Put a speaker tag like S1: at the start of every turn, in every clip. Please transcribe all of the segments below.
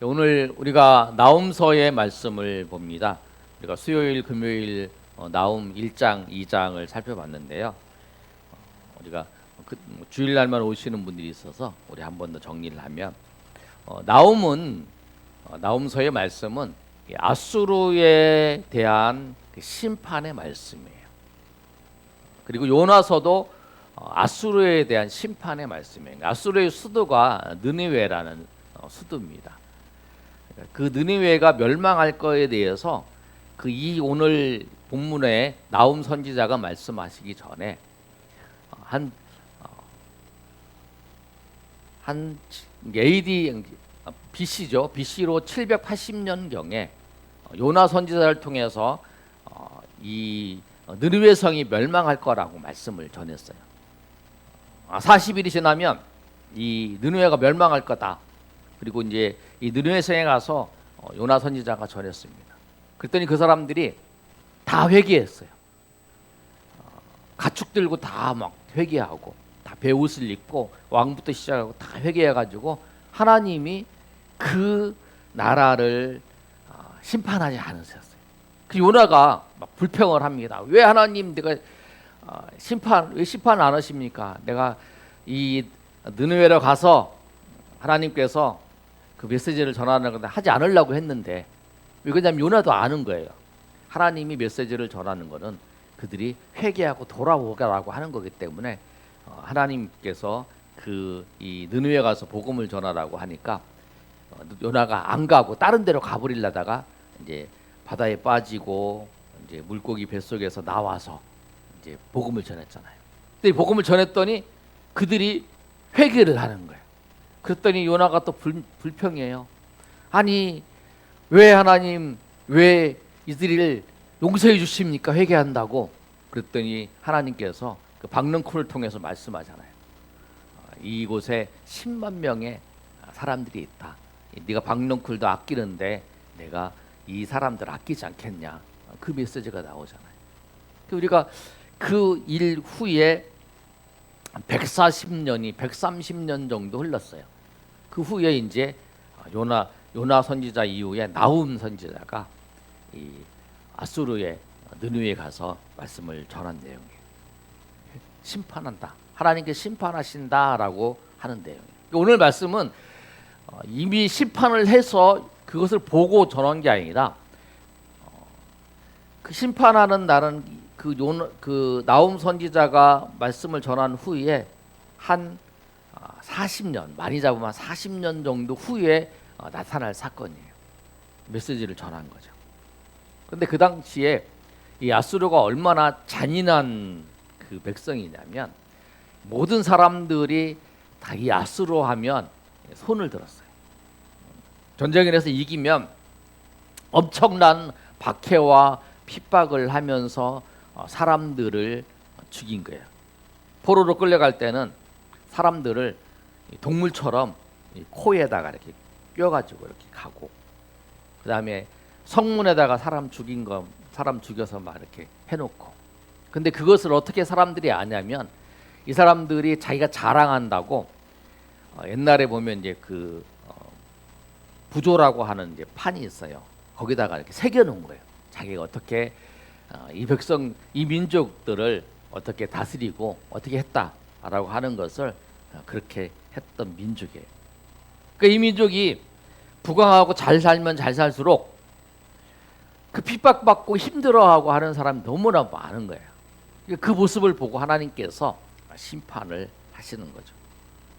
S1: 오늘 우리가 나홈서의 말씀을 봅니다. 우리가 수요일, 금요일 나홈 1장, 2장을 살펴봤는데요. 우리가 주일날만 오시는 분들이 있어서 우리 한 번 더 정리를 하면 나홈은 나홈서의 말씀은 아수르에 대한 심판의 말씀이에요. 그리고 요나서도 아수르에 대한 심판의 말씀이에요. 아수르의 수도가 느니웨라는 수도입니다. 그 느니웨가 멸망할 거에 대해서 이 오늘 본문에 나홈 선지자가 말씀하시기 전에 한 AD BC죠. BC로 780년 경에 요나 선지자를 통해서 이 느니웨 성이 멸망할 거라고 말씀을 전했어요. 40일이 지나면 이 느니웨가 멸망할 거다. 그리고 이제 이 느니웨 성에 가서 요나 선지자가 전했습니다. 그랬더니 그 사람들이 다 회개했어요. 가축 들고 다 막 회개하고 다 베옷을 입고 왕부터 시작하고 다 회개해가지고 하나님이 그 나라를 심판하지 않으셨어요. 그 요나가 막 불평을 합니다. 왜 하나님 내가 왜 심판 안 하십니까? 내가 이 느니웨로 가서 하나님께서 그 메시지를 전하는 건데 하지 않으려고 했는데, 왜냐하면 요나도 아는 거예요. 하나님이 메시지를 전하는 거는 그들이 회개하고 돌아오라고 하는 거기 때문에 하나님께서 이 느니웨 가서 복음을 전하라고 하니까 요나가 안 가고 다른 데로 가버리려다가 이제 바다에 빠지고 이제 물고기 뱃속에서 나와서 이제 복음을 전했잖아요. 근데 복음을 전했더니 그들이 회개를 하는 거예요. 그랬더니 요나가 또 불평해요. 아니 왜 하나님 왜 이들을 용서해 주십니까? 회개한다고. 그랬더니 하나님께서 그 박능쿨을 통해서 말씀하잖아요. 이곳에 10만 명의 사람들이 있다. 네가 박능쿨도 아끼는데 내가 이 사람들 아끼지 않겠냐. 그 메시지가 나오잖아요. 우리가 그 일 후에 140년이 130년 정도 흘렀어요. 그 후에 이제 요나 선지자 이후에 나홈 선지자가 이 아수르의 느니웨에 가서 말씀을 전한 내용이에요. 심판한다. 하나님께 심판하신다라고 하는 내용이에요. 오늘 말씀은 이미 심판을 해서 그것을 보고 전한 게 아니라 그 심판하는 날은 그 나홈 선지자가 말씀을 전한 후에 한 40년, 많이 잡으면 40년 정도 후에 나타날 사건이에요. 메시지를 전한 거죠. 그런데 그 당시에 이 아수르가 얼마나 잔인한 그 백성이냐면 모든 사람들이 다 이 아수르 하면 손을 들었어요. 전쟁에서 이기면 엄청난 박해와 핍박을 하면서 사람들을 죽인 거예요. 포로로 끌려갈 때는 사람들을 동물처럼 코에다가 이렇게 껴가지고 이렇게 가고, 그 다음에 성문에다가 사람 죽여서 막 이렇게 해놓고. 근데 그것을 어떻게 사람들이 아냐면 이 사람들이 자기가 자랑한다고 옛날에 보면 이제 부조라고 하는 이제 판이 있어요. 거기다가 이렇게 새겨놓은 거예요. 자기가 어떻게 이 백성, 이 민족들을 어떻게 다스리고 어떻게 했다라고 하는 것을 그렇게 했던 민족이에요. 그러니까 이 민족이 부강하고 잘 살면 잘 살수록 그 핍박받고 힘들어하고 하는 사람이 너무나 많은 거예요. 그 모습을 보고 하나님께서 심판을 하시는 거죠.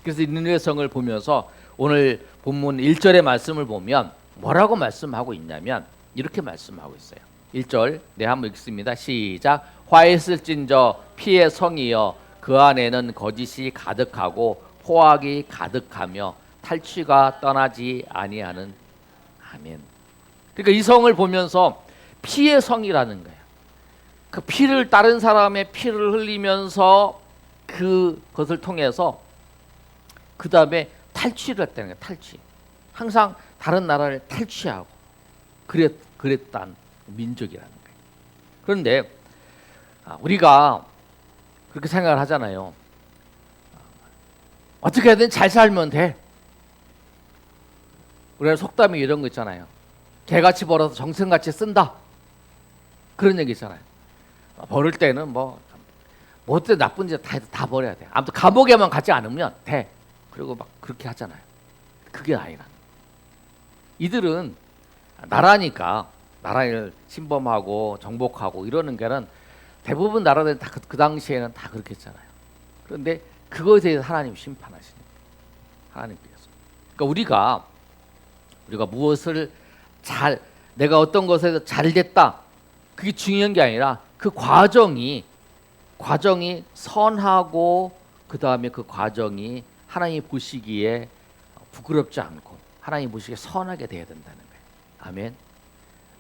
S1: 그래서 이 느니웨 성을 보면서 오늘 본문 1절의 말씀을 보면 뭐라고 말씀하고 있냐면 이렇게 말씀하고 있어요. 1절 네, 한번 읽습니다. 시작. 화했을진저 피의 성이여 그 안에는 거짓이 가득하고 포악이 가득하며 탈취가 떠나지 아니하는. 아멘. 그러니까 이 성을 보면서 피의 성이라는 거예요. 그 피를, 다른 사람의 피를 흘리면서 그것을 통해서 그 다음에 탈취를 했다는 거예요. 탈취. 항상 다른 나라를 탈취하고 그랬단 민족이라는 거예요. 그런데 우리가 그렇게 생각을 하잖아요. 어떻게든 잘 살면 돼. 우리가 속담에 이런 거 있잖아요. 개같이 벌어서 정승같이 쓴다. 그런 얘기 있잖아요. 버릴 때는 뭐 어때 나쁜 짓 다 버려야 돼. 아무튼 감옥에만 가지 않으면 돼. 그리고 막 그렇게 하잖아요. 그게 아니라 이들은 나라니까 나라를 침범하고 정복하고 이러는 게는 대부분 나라들은 다 그 당시에는 다 그렇게 했잖아요. 그런데 그거에 대해서 하나님 심판하시는 거예요. 하나님께서. 그러니까 우리가 무엇을 내가 어떤 것에서 잘 됐다. 그게 중요한 게 아니라 그 과정이 선하고 그 다음에 그 과정이 하나님이 보시기에 부끄럽지 않고 하나님이 보시기에 선하게 돼야 된다는 거예요. 아멘.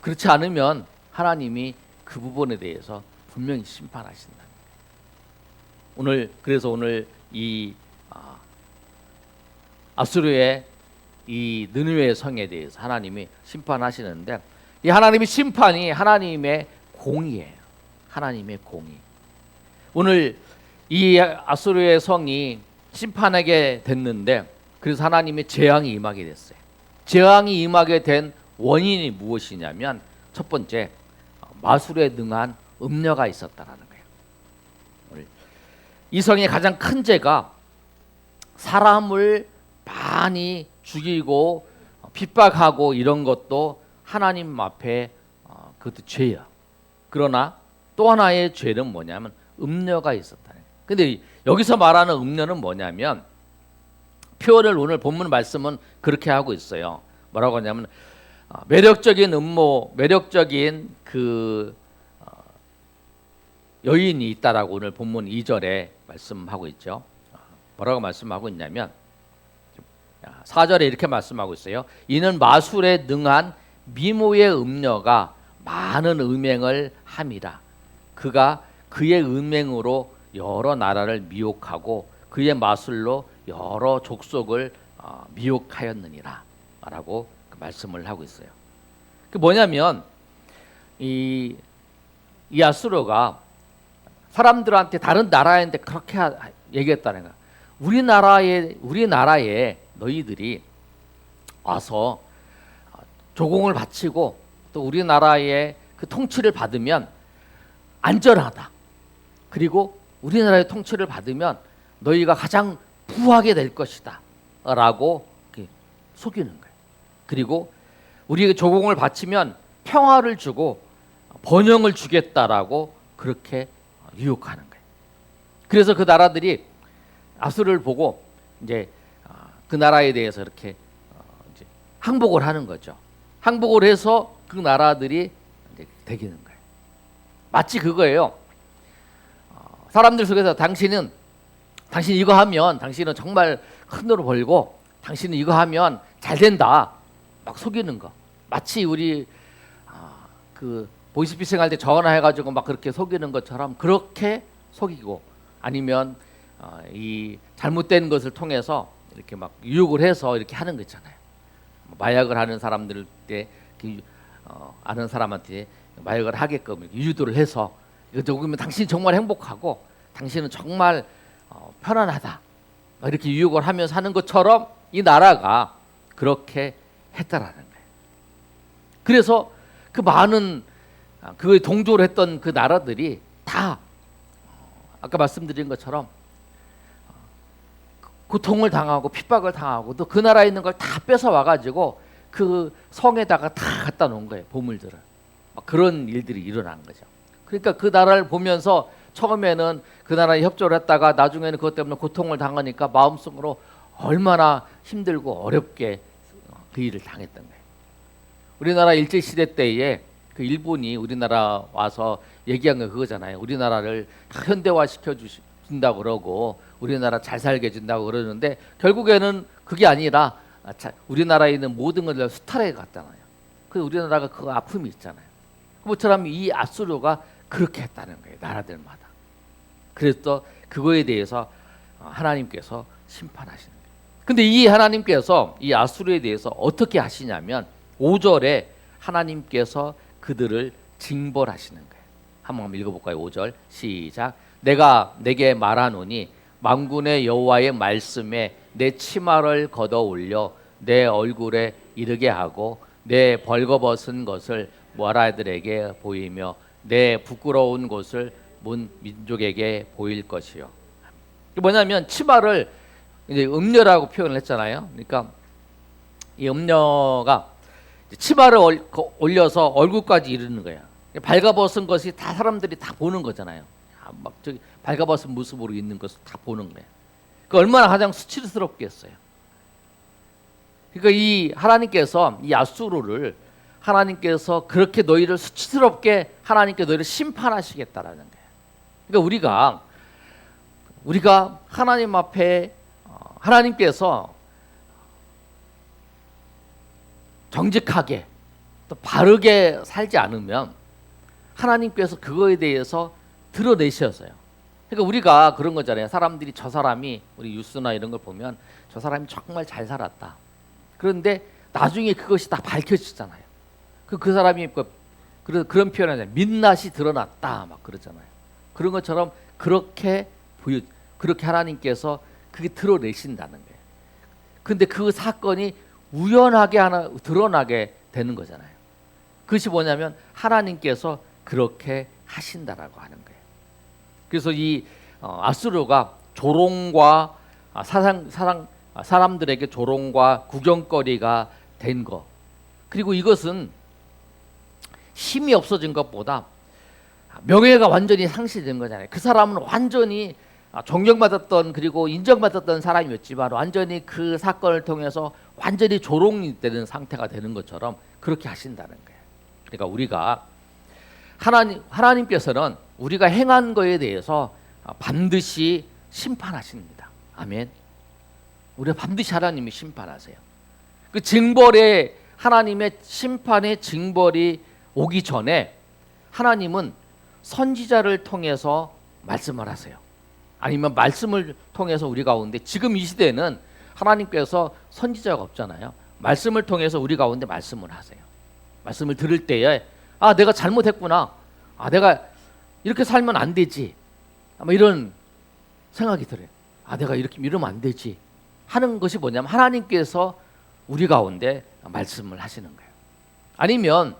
S1: 그렇지 않으면 하나님이 그 부분에 대해서 분명히 심판하신다. 그래서 오늘 이 아수르의 이 느느웨 성에 대해서 하나님이 심판하시는데 이 하나님의 심판이 하나님의 공의예요. 하나님의 공의. 오늘 이 아수르의 성이 심판하게 됐는데 그래서 하나님의 재앙이 임하게 됐어요. 재앙이 임하게 된 원인이 무엇이냐면 첫 번째 마술에 능한 음녀가 있었다라는 거예요. 이 성의 가장 큰 죄가 사람을 많이 죽이고 핍박하고 이런 것도 하나님 앞에 그것도 죄야. 그러나 또 하나의 죄는 뭐냐면 음녀가 있었다는 거예요. 근데 여기서 말하는 음녀는 뭐냐면 표현을 오늘 본문 말씀은 그렇게 하고 있어요. 뭐라고 하냐면 매력적인 음모, 매력적인 그 여인이 있다라고 오늘 본문 2절에 말씀하고 있죠. 뭐라고 말씀하고 있냐면 4절에 이렇게 말씀하고 있어요. 이는 마술에 능한 미모의 음녀가 많은 음행을 함이라. 그가 그의 음행으로 여러 나라를 미혹하고 그의 마술로 여러 족속을 미혹하였느니라 라고 말씀을 하고 있어요. 그 뭐냐면 이 아수르가 사람들한테 다른 나라인데 그렇게 얘기했다는 거야. 우리나라에 너희들이 와서 조공을 바치고 또 우리나라의 그 통치를 받으면 안전하다. 그리고 우리나라의 통치를 받으면 너희가 가장 부하게 될 것이다. 라고 속이는 거예요. 그리고 우리에게 조공을 바치면 평화를 주고 번영을 주겠다라고 그렇게 유혹하는 거예요. 그래서 그 나라들이 아수르를 보고 이제 그 나라에 대해서 이렇게 이제 항복을 하는 거죠. 항복을 해서 그 나라들이 이제 되기는 거예요. 마치 그거예요. 사람들 속에서 당신이 이거 하면 당신은 정말 큰 돈을 벌고 당신은 이거 하면 잘 된다. 막 속이는 거. 마치 우리 그 보이스피싱 할 때 전화해가지고 막 그렇게 속이는 것처럼 그렇게 속이고 아니면 이 잘못된 것을 통해서 이렇게 막 유혹을 해서 이렇게 하는 거 있잖아요. 마약을 하는 사람들 때 아는 사람한테 마약을 하게끔 유도를 해서 이거 조금면 당신이 정말 행복하고 당신은 정말 편안하다 이렇게 유혹을 하면서 하는 것처럼 이 나라가 그렇게 했다라는 거예요. 그래서 그 많은 그에 동조를 했던 그 나라들이 다 아까 말씀드린 것처럼 고통을 당하고 핍박을 당하고 또 그 나라에 있는 걸 다 뺏어 와가지고 그 성에다가 다 갖다 놓은 거예요. 보물들을. 막 그런 일들이 일어난 거죠. 그러니까 그 나라를 보면서 처음에는 그 나라에 협조를 했다가 나중에는 그것 때문에 고통을 당하니까 마음속으로 얼마나 힘들고 어렵게 그 일을 당했던 거예요. 우리나라 일제시대 때에 그 일본이 우리나라 와서 얘기한 거 그거잖아요. 우리나라를 현대화 시켜준다고 그러고 우리나라 잘 살게 해준다고 그러는데 결국에는 그게 아니라 우리나라에 있는 모든 것을 수탈해 갔잖아요. 그 우리나라가 그 아픔이 있잖아요. 그것처럼 이 아수르가 그렇게 했다는 거예요. 나라들마다. 그래서 그거에 대해서 하나님께서 심판하시는 거예요. 근데 이 하나님께서 이 아수르에 대해서 어떻게 하시냐면 5절에 하나님께서 그들을 징벌하시는 거예요. 한번 읽어볼까요? 5절 시작. 내가 내게 말하노니 만군의 여호와의 말씀에 내 치마를 걷어 올려 내 얼굴에 이르게 하고 내 벌거벗은 것을 모아라들에게 보이며 내 부끄러운 곳을 문 민족에게 보일 것이요. 뭐냐면 치마를 이제 음녀라고 표현을 했잖아요. 그러니까 이 음녀가 치마를 올려서 얼굴까지 이르는 거야. 발가벗은 것이 다 사람들이 다 보는 거잖아요. 막 저기 발가벗은 모습으로 있는 것을 다 보는 거야. 그 얼마나 가장 수치스럽겠어요. 그러니까 이 하나님께서 이 아수르를 하나님께서 그렇게 너희를 수치스럽게 하나님께 너희를 심판하시겠다라는 거예요. 그러니까 우리가 하나님 앞에 하나님께서 정직하게 또 바르게 살지 않으면 하나님께서 그거에 대해서 드러내셨어요. 그러니까 우리가 그런 거잖아요. 사람들이 저 사람이 우리 뉴스나 이런 걸 보면 저 사람이 정말 잘 살았다. 그런데 나중에 그것이 다 밝혀지잖아요. 그 사람이 그런 표현하잖아요. 민낯이 드러났다 막 그러잖아요. 그런 것처럼 그렇게 하나님께서 그게 드러내신다는 거예요. 근데 그 사건이 우연하게 하나 드러나게 되는 거잖아요. 그것이 뭐냐면 하나님께서 그렇게 하신다라고 하는 거예요. 그래서 이 아수르가 조롱과 사람들에게 조롱과 구경거리가 된 것, 그리고 이것은 힘이 없어진 것보다 명예가 완전히 상실된 거잖아요. 그 사람은 완전히 존경받았던 그리고 인정받았던 사람이었지만 완전히 그 사건을 통해서 완전히 조롱이 되는 상태가 되는 것처럼 그렇게 하신다는 거예요. 그러니까 우리가 하나님께서는 우리가 행한 거에 대해서 반드시 심판하십니다. 아멘. 우리가 반드시 하나님이 심판하세요. 그 징벌의 하나님의 심판의 징벌이 오기 전에 하나님은 선지자를 통해서 말씀을 하세요. 아니면 말씀을 통해서 우리 가운데, 지금 이 시대는 하나님께서 선지자가 없잖아요. 말씀을 통해서 우리 가운데 말씀을 하세요. 말씀을 들을 때에 내가 잘못했구나. 내가 이렇게 살면 안 되지. 아마 이런 생각이 들어요. 내가 이렇게 이러면 안 되지 하는 것이 뭐냐면 하나님께서 우리 가운데 말씀을 하시는 거예요. 아니면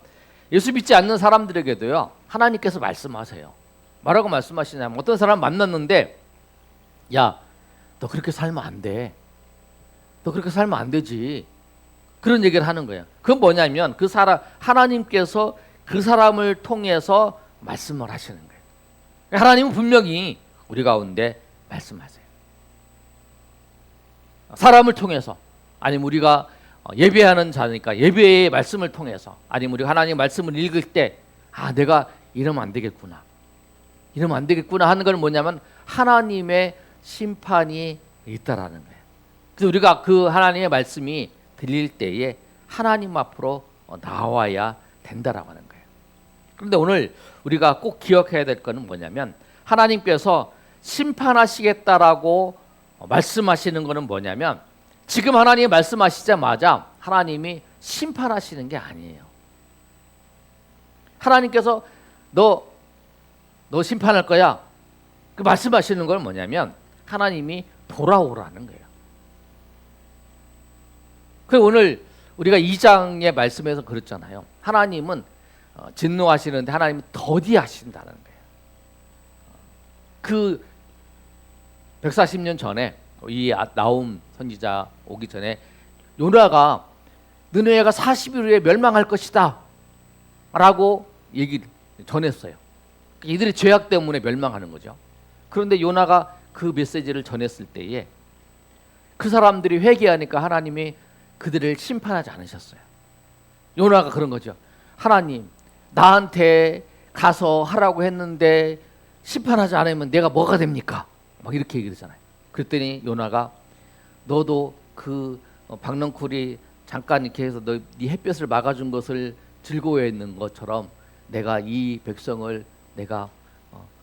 S1: 예수 믿지 않는 사람들에게도요, 하나님께서 말씀하세요. 뭐라고 말씀하시냐면, 어떤 사람 만났는데 야, 너 그렇게 살면 안 돼. 너 그렇게 살면 안 되지. 그런 얘기를 하는 거예요. 그건 뭐냐면 하나님께서 그 사람을 통해서 말씀을 하시는 거예요. 하나님은 분명히 우리 가운데 말씀하세요. 사람을 통해서, 아니면 우리가 예배하는 자니까 예배의 말씀을 통해서, 아니면 우리가 하나님의 말씀을 읽을 때 내가 이러면 안 되겠구나. 이러면 안 되겠구나 하는 건 뭐냐면 하나님의 심판이 있다라는 거예요. 그래서 우리가 그 하나님의 말씀이 들릴 때에 하나님 앞으로 나와야 된다라고 하는 거예요. 그런데 오늘 우리가 꼭 기억해야 될 것은 뭐냐면 하나님께서 심판하시겠다라고 말씀하시는 것은 뭐냐면 지금 하나님이 말씀하시자마자 하나님이 심판하시는 게 아니에요. 하나님께서 너 심판할 거야. 그 말씀하시는 건 뭐냐면 하나님이 돌아오라는 거예요. 그 오늘 우리가 2장의 말씀에서 그랬잖아요. 하나님은 진노하시는데 하나님은 더디하신다는 거예요. 그 140년 전에 이 나움 선지자 오기 전에 요나가 느느웨가 40일 후에 멸망할 것이다 라고 얘기를 전했어요. 이들의 죄악 때문에 멸망하는 거죠. 그런데 요나가 그 메시지를 전했을 때에 그 사람들이 회개하니까 하나님이 그들을 심판하지 않으셨어요. 요나가 그런 거죠. 하나님, 나한테 가서 하라고 했는데 심판하지 않으면 내가 뭐가 됩니까? 막 이렇게 얘기하잖아요. 그랬더니 요나가 너도 그 박넝쿨이 잠깐 이렇게 해서 네 햇볕을 막아준 것을 즐거워했는 것처럼 내가 이 백성을 내가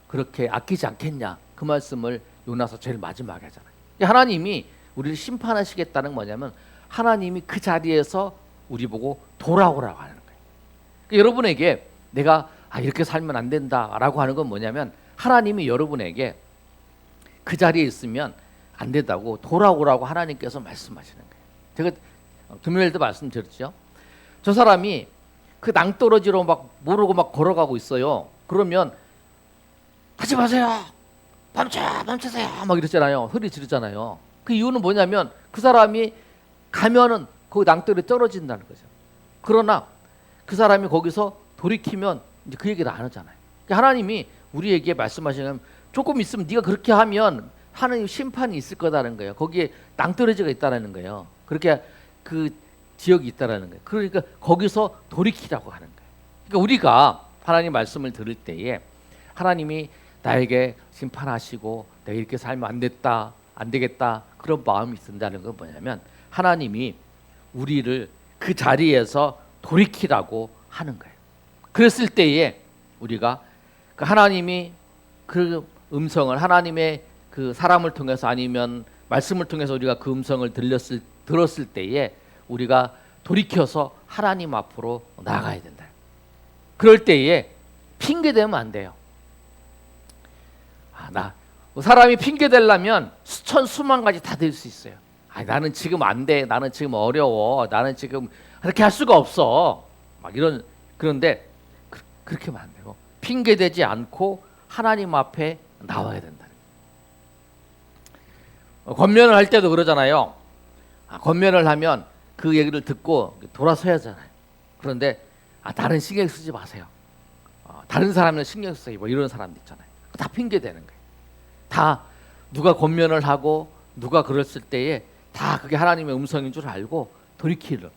S1: 그렇게 아끼지 않겠냐, 그 말씀을 요나서 제일 마지막에 하잖아요. 하나님이 우리를 심판하시겠다는 뭐냐면 하나님이 그 자리에서 우리 보고 돌아오라고 하는 거예요. 그러니까 여러분에게 내가 이렇게 살면 안 된다라고 하는 건 뭐냐면 하나님이 여러분에게 그 자리에 있으면 안 된다고 돌아오라고 하나님께서 말씀하시는 거예요. 제가 금요일도 말씀드렸죠. 저 사람이 그 낭떠러지로 막 모르고 막 걸어가고 있어요. 그러면 가지 마세요. 멈추세요. 막 이러잖아요. 소리 지르잖아요. 그 이유는 뭐냐면 그 사람이 가면은 거기 낭떠러지 떨어진다는 거죠. 그러나 그 사람이 거기서 돌이키면 이제 그 얘기를 안 하잖아요. 그러니까 하나님이 우리에게 말씀하시는 조금 있으면 네가 그렇게 하면 하나님 심판이 있을 거다는 거예요. 거기에 낭떠러지가 있다라는 거예요. 그렇게 그 지역이 있다라는 거예요. 그러니까 거기서 돌이키라고 하는 거예요. 그러니까 우리가 하나님 말씀을 들을 때에 하나님이 나에게 심판하시고 내가 이렇게 살면 안 되겠다 그런 마음이 든다는 건 뭐냐면 하나님이 우리를 그 자리에서 돌이키라고 하는 거예요. 그랬을 때에 우리가 그 하나님이 그 음성을 하나님의 그 사람을 통해서 아니면 말씀을 통해서 우리가 그 음성을 들었을 때에 우리가 돌이켜서 하나님 앞으로 나아가야 된다. 그럴 때에 핑계 대면 안 돼요. 사람이 핑계 대려면 수천 수만 가지 다 될 수 있어요. 나는 지금 안 돼. 나는 지금 어려워. 나는 지금 그렇게 할 수가 없어. 막 이런 그런데 그렇게 하면 안 되고 핑계 대지 않고 하나님 앞에 나와야 된다. 권면을 할 때도 그러잖아요. 권면을 하면 그 얘기를 듣고 돌아서야 하잖아요. 그런데 다른 신경 쓰지 마세요. 다른 사람은 신경 써요. 뭐 이런 사람들 있잖아요. 다 핑계 대는 거예요. 다 누가 권면을 하고 누가 그랬을 때에 다 그게 하나님의 음성인 줄 알고 돌이키는.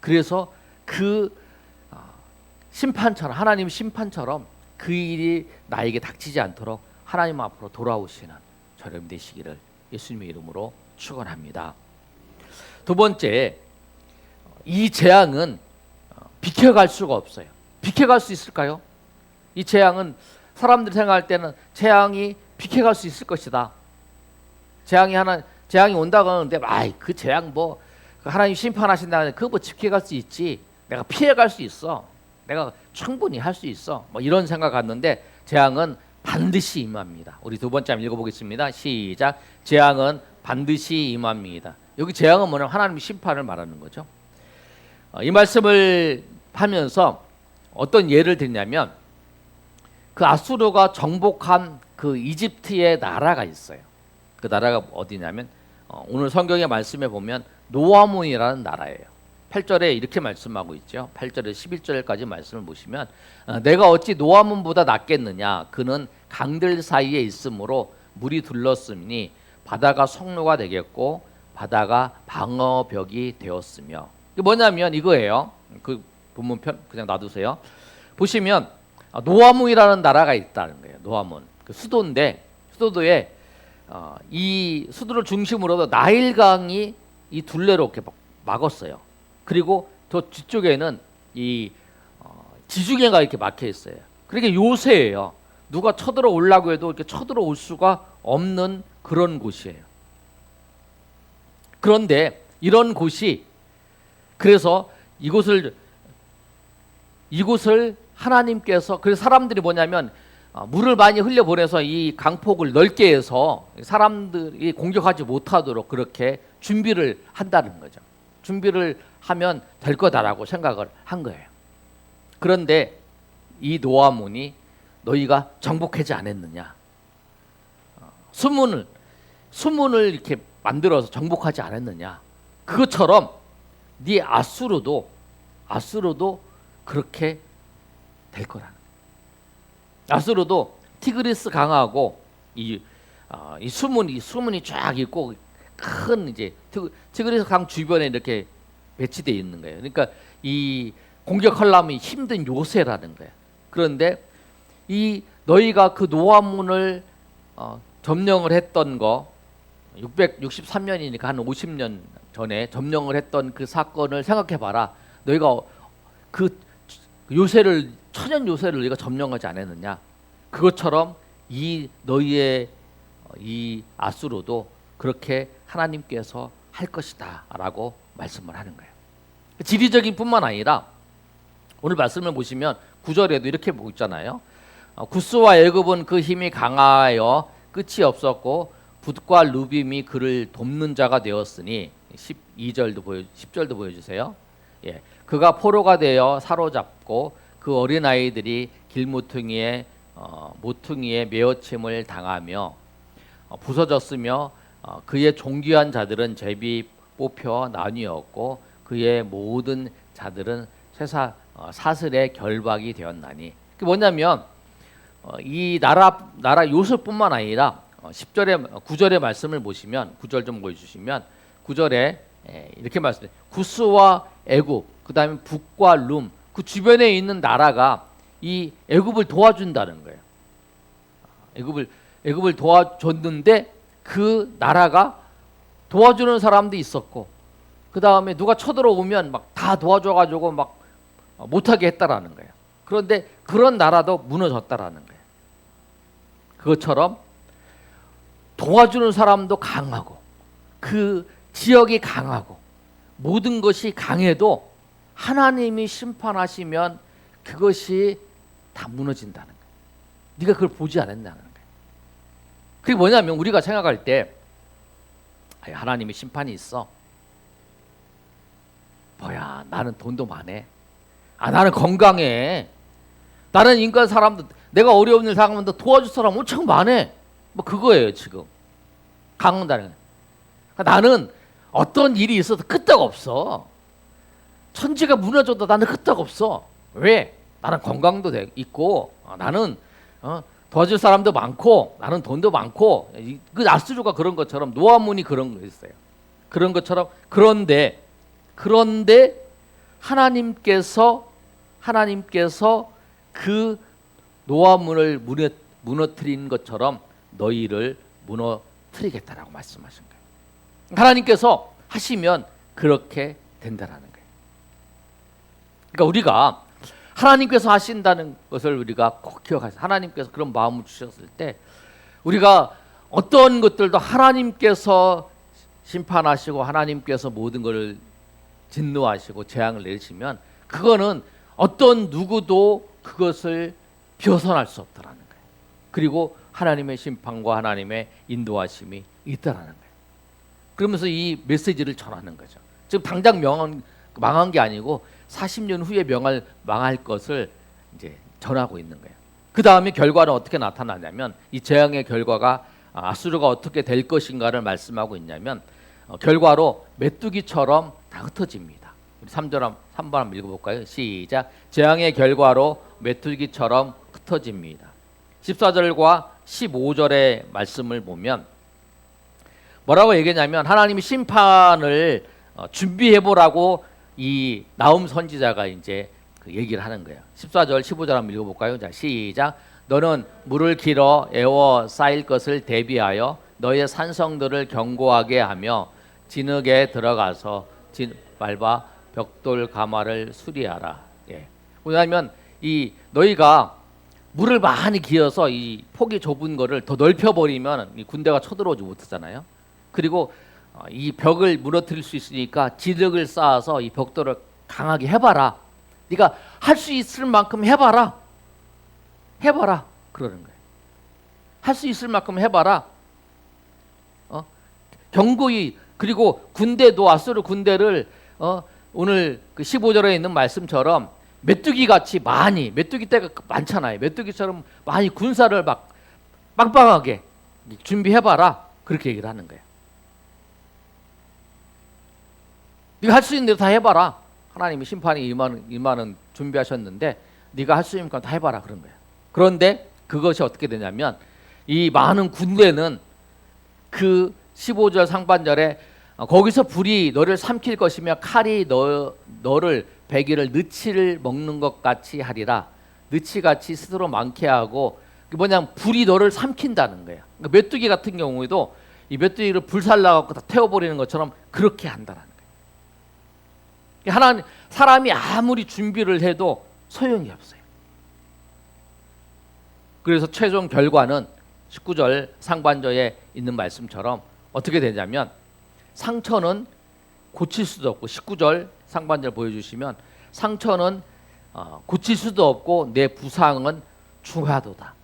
S1: 그래서 그 심판처럼 하나님 심판처럼 그 일이 나에게 닥치지 않도록 하나님 앞으로 돌아오시는 저렴 되시기를 예수님의 이름으로 축원합니다. 두 번째, 이 재앙은 비켜갈 수가 없어요. 비켜갈 수 있을까요? 이 재앙은 사람들이 생각할 때는 재앙이 비켜갈 수 있을 것이다. 재앙이 온다고 하는데 그 재앙 뭐 하나님 심판하신다는데 그거 뭐 지켜갈 수 있지. 내가 피해갈 수 있어. 내가 충분히 할 수 있어. 뭐 이런 생각 갖는데 재앙은 반드시 임합니다. 우리 두 번째 한번 읽어보겠습니다. 시작. 재앙은 반드시 임합니다. 여기 재앙은 뭐냐면 하나님의 심판을 말하는 거죠. 이 말씀을 하면서 어떤 예를 들냐면 그 아수르가 정복한 그 이집트의 나라가 있어요. 그 나라가 어디냐면 오늘 성경의 말씀에 보면 노아몬이라는 나라예요. 8절에 이렇게 말씀하고 있죠. 8절에 11절까지 말씀을 보시면 내가 어찌 노아몬보다 낫겠느냐. 그는 강들 사이에 있으므로 물이 둘렀으니 바다가 성로가 되겠고 바다가 방어벽이 되었으며. 이게 뭐냐면 이거예요. 그 본문편 그냥 놔두세요. 보시면 노아몬이라는 나라가 있다는 거예요. 노아몬 그 수도인데 수도도에 이 수도를 중심으로 나일강이 이 둘레로 이렇게 막았어요. 그리고 저 뒤쪽에는 이 지중해가 이렇게 막혀 있어요. 그러니까 요새예요. 누가 쳐들어 오려고 해도 이렇게 쳐들어 올 수가 없는 그런 곳이에요. 그런데 이런 곳이 그래서 이곳을 하나님께서 그래서 사람들이 뭐냐면 물을 많이 흘려보내서 이 강폭을 넓게 해서 사람들이 공격하지 못하도록 그렇게 준비를 한다는 거죠. 준비를 하면 될 거다라고 생각을 한 거예요. 그런데 이 노아몬이 너희가 정복하지 않았느냐? 수문을 이렇게 만들어서 정복하지 않았느냐? 그것처럼 네 아수르도 그렇게 될 거라는 거예요. 아수르도 티그리스 강하고 이 수문이 쫙 있고 큰 이제 티그리스 강 주변에 이렇게 배치되어 있는 거예요. 그러니까 이 공격하려면 힘든 요새라는 거예요. 그런데 이 너희가 그 노아문을 점령을 했던 거 663년이니까 한 50년 전에 점령을 했던 그 사건을 생각해 봐라. 너희가 그 요새를 천연 요새를 너희가 점령하지 않았느냐? 그것처럼 이 너희의 이 아수르도 그렇게 하나님께서 할 것이다라고 말씀을 하는 거예요. 지리적인 뿐만 아니라 오늘 말씀을 보시면 9절에도 이렇게 보고 있잖아요. 구스와 애굽은 그 힘이 강하여 끝이 없었고 붓과 루빔이 그를 돕는 자가 되었으니 12절도 10절도 보여주세요. 예, 그가 포로가 되어 사로잡고 그 어린 아이들이 길모퉁이에 모퉁이에 메어침을 당하며 부서졌으며 그의 존귀한 자들은 제비 뽑혀 나뉘었고 그의 모든 자들은 사슬의 결박이 되었나니. 그게 뭐냐면 이 나라 요셉뿐만 아니라 10절에 9절의 말씀을 보시면 9절 좀 보여주시면 9절에 이렇게 말씀해요. 구스와 애굽 그다음에 북과 룸 그 주변에 있는 나라가 이 애굽을 도와준다는 거예요. 애굽을 도와줬는데 그 나라가 도와주는 사람도 있었고 그 다음에 누가 쳐들어오면 막 다 도와줘가지고 막 못하게 했다라는 거예요. 그런데 그런 나라도 무너졌다라는 거예요. 그것처럼 도와주는 사람도 강하고 그 지역이 강하고 모든 것이 강해도 하나님이 심판하시면 그것이 다 무너진다는 거예요. 네가 그걸 보지 않았다는 거예요. 그게 뭐냐면 우리가 생각할 때 하나님의 심판이 있어. 뭐야, 나는 돈도 많아. 나는 건강해. 나는 인간 사람도 내가 어려운 일 당하면 도와줄 사람 엄청 많아. 뭐 그거예요 지금. 강한다는 거예요. 그러니까 나는 어떤 일이 있어도 끄떡 없어. 천지가 무너져도 나는 끄떡 없어. 왜? 나는 건강도 있고 나는 도와줄 사람도 많고 나는 돈도 많고 그 나스루가 그런 것처럼 노아문이 그런 거 있어요. 그런 것처럼 그런데 하나님께서 그 노아문을 무너뜨린 것처럼 너희를 무너뜨리겠다라고 말씀하신 거예요. 하나님께서 하시면 그렇게 된다라는 거예요. 그러니까 우리가 하나님께서 하신다는 것을 우리가 꼭 기억하세요. 하나님께서 그런 마음을 주셨을 때 우리가 어떤 것들도 하나님께서 심판하시고 하나님께서 모든 것을 진노하시고 재앙을 내리시면 그거는 어떤 누구도 그것을 벗어날 수 없다라는 거예요. 그리고 하나님의 심판과 하나님의 인도하심이 있다라는 거예요. 그러면서 이 메시지를 전하는 거죠. 지금 당장 망한 게 아니고 40년 후에 망할 것을 이제 전하고 있는 거예요. 그 다음에 결과는 어떻게 나타나냐면 이 재앙의 결과가 아수르가 어떻게 될 것인가를 말씀하고 있냐면 결과로 메뚜기처럼 다 흩어집니다. 우리 3번 한번 읽어볼까요? 시작. 재앙의 결과로 메뚜기처럼 흩어집니다. 14절과 15절의 말씀을 보면 뭐라고 얘기했냐면 하나님이 심판을 준비해보라고 이 나움 선지자가 이제 그 얘기를 하는 거예요. 14절 15절 한번 읽어볼까요? 자, 시작. 너는 물을 길어 애워 쌓일 것을 대비하여 너의 산성들을 견고하게 하며 진흙에 들어가서 밟아 벽돌 가마를 수리하라. 예. 왜냐하면 이 너희가 물을 많이 기어서 이 폭이 좁은 거를 더 넓혀버리면 이 군대가 쳐들어오지 못하잖아요. 그리고 이 벽을 무너뜨릴 수 있으니까 진흙을 쌓아서 이 벽돌을 강하게 해봐라. 네가 할 수 있을 만큼 해봐라. 그러는 거예요. 할 수 있을 만큼 해봐라. 견고히. 그리고 군대도 아수르 군대를 오늘 그 15절에 있는 말씀처럼 메뚜기 같이 많이, 메뚜기 떼가 많잖아요. 메뚜기처럼 많이 군사를 막 빵빵하게 준비해봐라. 그렇게 얘기를 하는 거예요. 네가 할 수 있는 대로 다 해봐라. 하나님이 심판이 임하는 준비하셨는데 네가 할 수 있는 건 다 해봐라 그런 거예요. 그런데 그것이 어떻게 되냐면 이 많은 군대는 그 15절 상반절에 거기서 불이 너를 삼킬 것이며 칼이 너를 배기를 느치를 먹는 것 같이 하리라. 느치같이 스스로 많게 하고 뭐냐면 불이 너를 삼킨다는 거예요. 그러니까 메뚜기 같은 경우에도 이 메뚜기를 불살라갖고 다 태워버리는 것처럼 그렇게 한다는 거예요. 사람이 아무리 준비를 해도 소용이 없어요. 그래서 최종 결과는 19절 상반절에 있는 말씀처럼 어떻게 되냐면 상처는 고칠 수도 없고 19절 상반절 보여주시면 상처는 고칠 수도 없고 내 부상은 중하도다.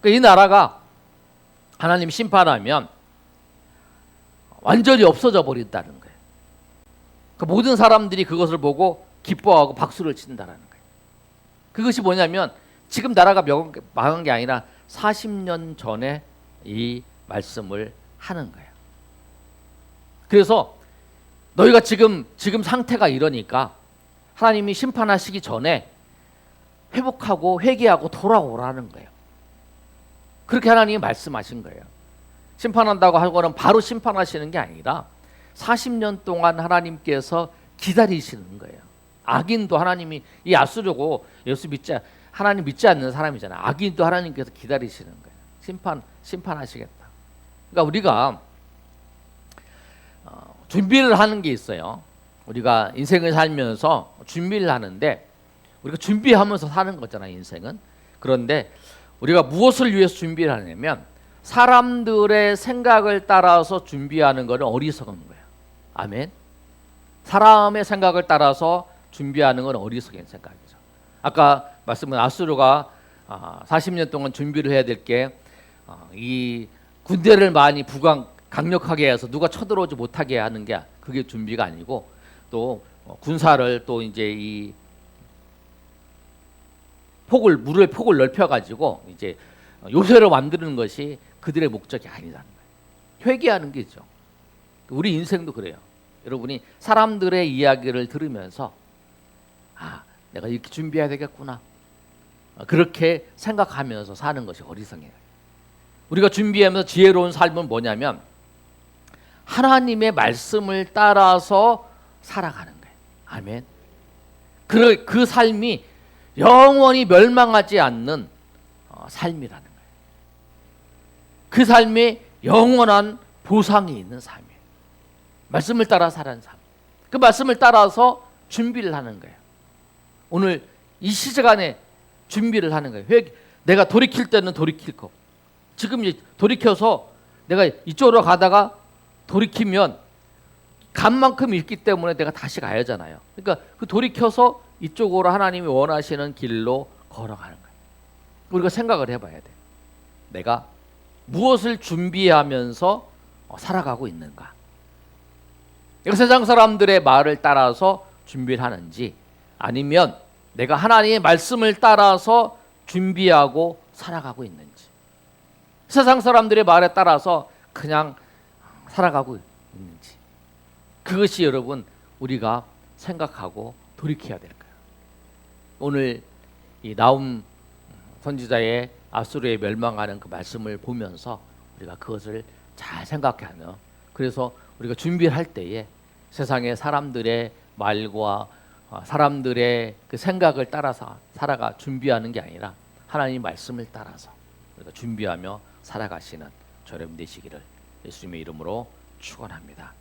S1: 그러니까 이 나라가 하나님 심판하면 완전히 없어져 버린다는 거예요. 그 모든 사람들이 그것을 보고 기뻐하고 박수를 친다라는 거예요. 그것이 뭐냐면 지금 나라가 망한 게 아니라 40년 전에 이 말씀을 하는 거예요. 그래서 너희가 지금 상태가 이러니까 하나님이 심판하시기 전에 회복하고 회개하고 돌아오라는 거예요. 그렇게 하나님이 말씀하신 거예요. 심판한다고 하고는 바로 심판하시는 게 아니라 40년 동안 하나님께서 기다리시는 거예요. 악인도 하나님이 이 아수르고 예수 하나님 믿지 않는 사람이잖아요. 악인도 하나님께서 기다리시는 거예요. 심판하시겠다. 그러니까 우리가 준비를 하는 게 있어요. 우리가 인생을 살면서 준비를 하는데 우리가 준비하면서 사는 거잖아요, 인생은. 그런데 우리가 무엇을 위해서 준비를 하냐면 사람들의 생각을 따라서 준비하는 것은 어리석은 거예요. 아멘. 사람의 생각을 따라서 준비하는 건 어리석은 생각이죠. 아까 말씀은 아수르가 40년 동안 준비를 해야 될 게 이 군대를 많이 강력하게 해서 누가 쳐들어오지 못하게 하는 게 그게 준비가 아니고 또 군사를 또 이제 이 물의 폭을 넓혀가지고 이제 요새로 만드는 것이 그들의 목적이 아니라는 거예요. 회개하는 게 있죠. 우리 인생도 그래요. 여러분이 사람들의 이야기를 들으면서 내가 이렇게 준비해야 되겠구나. 그렇게 생각하면서 사는 것이 어리석해요. 우리가 준비하면서 지혜로운 삶은 뭐냐면 하나님의 말씀을 따라서 살아가는 거예요. 아멘. 그 삶이 영원히 멸망하지 않는 삶이라는 거예요. 그 삶이 영원한 보상이 있는 삶이에요. 말씀을 따라 사는 삶. 그 말씀을 따라서 준비를 하는 거예요. 오늘 이 시간에 준비를 하는 거예요. 내가 돌이킬 때는 돌이킬 거. 지금 돌이켜서 내가 이쪽으로 가다가 돌이키면 간 만큼 있기 때문에 내가 다시 가야 하잖아요. 그러니까 그 돌이켜서 이쪽으로 하나님이 원하시는 길로 걸어가는 거예요. 우리가 생각을 해봐야 돼. 내가 무엇을 준비하면서 살아가고 있는가? 세상 사람들의 말을 따라서 준비를 하는지 아니면 내가 하나님의 말씀을 따라서 준비하고 살아가고 있는지 세상 사람들의 말에 따라서 그냥 살아가고 있는지 그것이 여러분 우리가 생각하고 돌이켜야 될 거예요. 오늘 이 나훔 선지자의 아수르에 멸망하는 그 말씀을 보면서 우리가 그것을 잘 생각하며 그래서 우리가 준비를 할 때에 세상의 사람들의 말과 사람들의 그 생각을 따라서 살아가 준비하는 게 아니라 하나님 말씀을 따라서 우리가 준비하며 살아가시는 저렴 되시기를 예수님의 이름으로 축원합니다.